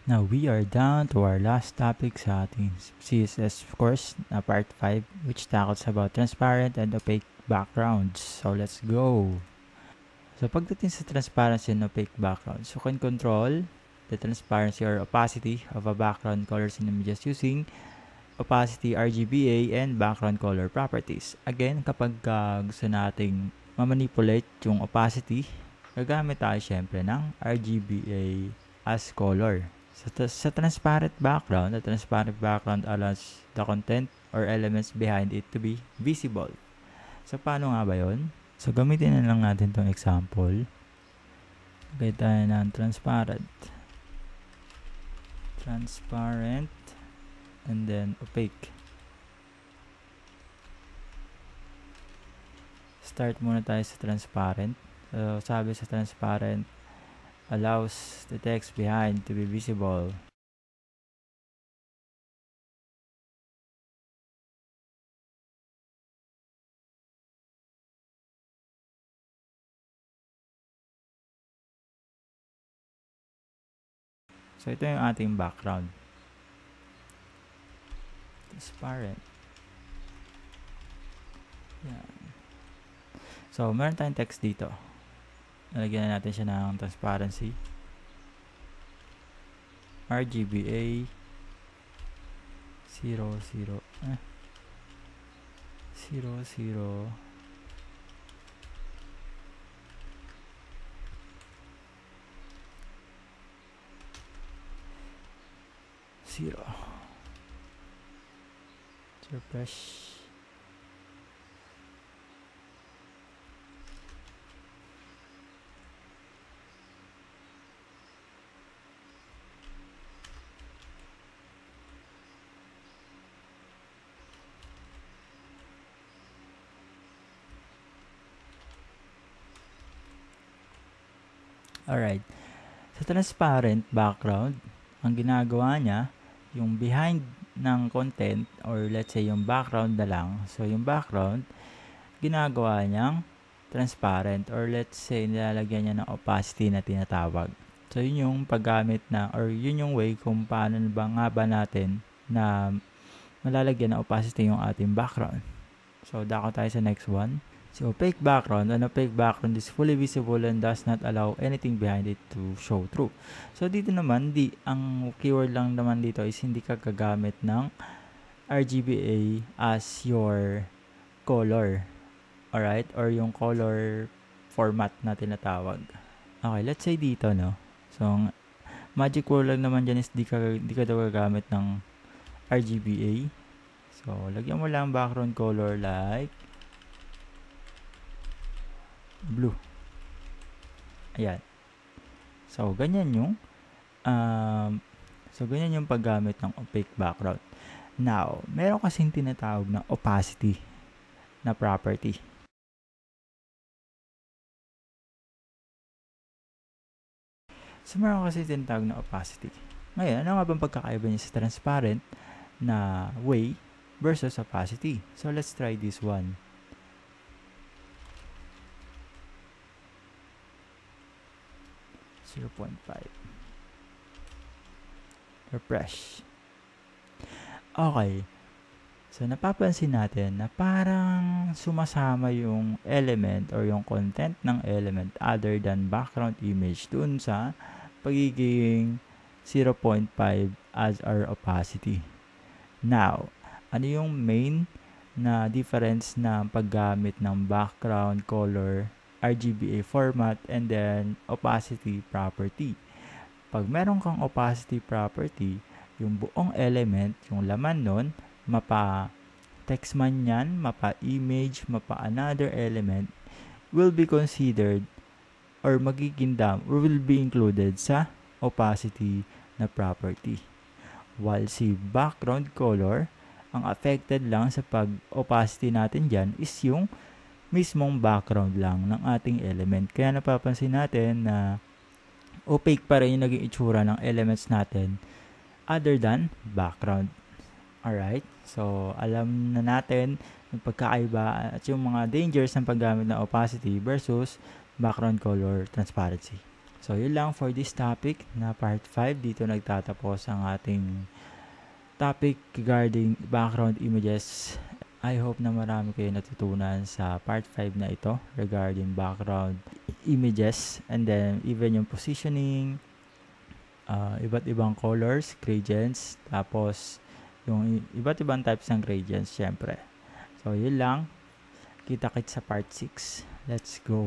Now, we are down to our last topic sa ating CSS course na part 5, which tackles about transparent and opaque backgrounds. So, let's go! So, pagdating sa transparency and opaque backgrounds, you can control the transparency or opacity of a background colors in images using opacity, RGBA, and background color properties. Again, kapag gusto nating mamanipulate yung opacity, gagamit tayo syempre ng RGBA as color. Sa transparent background, the transparent background allows the content or elements behind it to be visible. So, paano nga ba yun? So, gamitin na lang natin itong example. Lagay tayo ng transparent. Transparent. And then, opaque. Start muna tayo sa transparent. So, sabi sa transparent, allows the text behind to be visible. So, ito yung ating background. Transparent. Yan. So, meron tayong text dito. Nalagyan na natin siya ng transparency. RGBA 00 refresh. Alright. Sa transparent background, ang ginagawa niya, yung behind ng content or let's say yung background na lang. So, yung background, ginagawa niyang transparent or let's say nilalagyan niya ng opacity na tinatawag. So, yun yung paggamit na or yun yung way kung paano ba nga ba natin na malalagyan ng opacity yung ating background. So, dako tayo sa next one. So, opaque background. An opaque background is fully visible and does not allow anything behind it to show through. So, dito naman, ang keyword lang naman dito is hindi ka gagamit ng RGBA as your color. Alright? Or yung color format na tinatawag. Okay, let's say dito, no? So, magic word lang naman dyan is di ka daw gagamit ng RGBA. So, lagyan mo lang background color like blue. Ayan. So, ganyan yung paggamit ng opaque background. Now, meron kasing tinatawag na opacity na property. So, meron kasi tinatawag na opacity. Ngayon, ano nga bang pagkakaiba niya sa transparent na way versus opacity? So, let's try this one. Refresh. Okay. So, napapansin natin na parang sumasama yung element or yung content ng element other than background image dun sa pagiging 0.5 as our opacity. Now, ano yung main na difference na paggamit ng background color, RGBA format, and then opacity property? Pag meron kang opacity property, yung buong element, yung laman nun, mapa-text man yan, mapa-image, mapa-another element, will be considered or will be included sa opacity na property. While si background color, ang affected lang sa pag-opacity natin dyan is yung mismong background lang ng ating element. Kaya napapansin natin na opaque pa rin yung naging itsura ng elements natin other than background. Alright? So, alam na natin yung pagkakaiba at yung mga dangers ng paggamit ng opacity versus background color transparency. So, yun lang for this topic na part 5. Dito nagtatapos ang ating topic regarding background images. I hope na marami kayo natutunan sa part 5 na ito regarding background images, and then even yung positioning, iba't ibang colors, gradients, tapos yung iba't ibang types ng gradients syempre. So, yun lang. Kita-kits sa part 6. Let's go!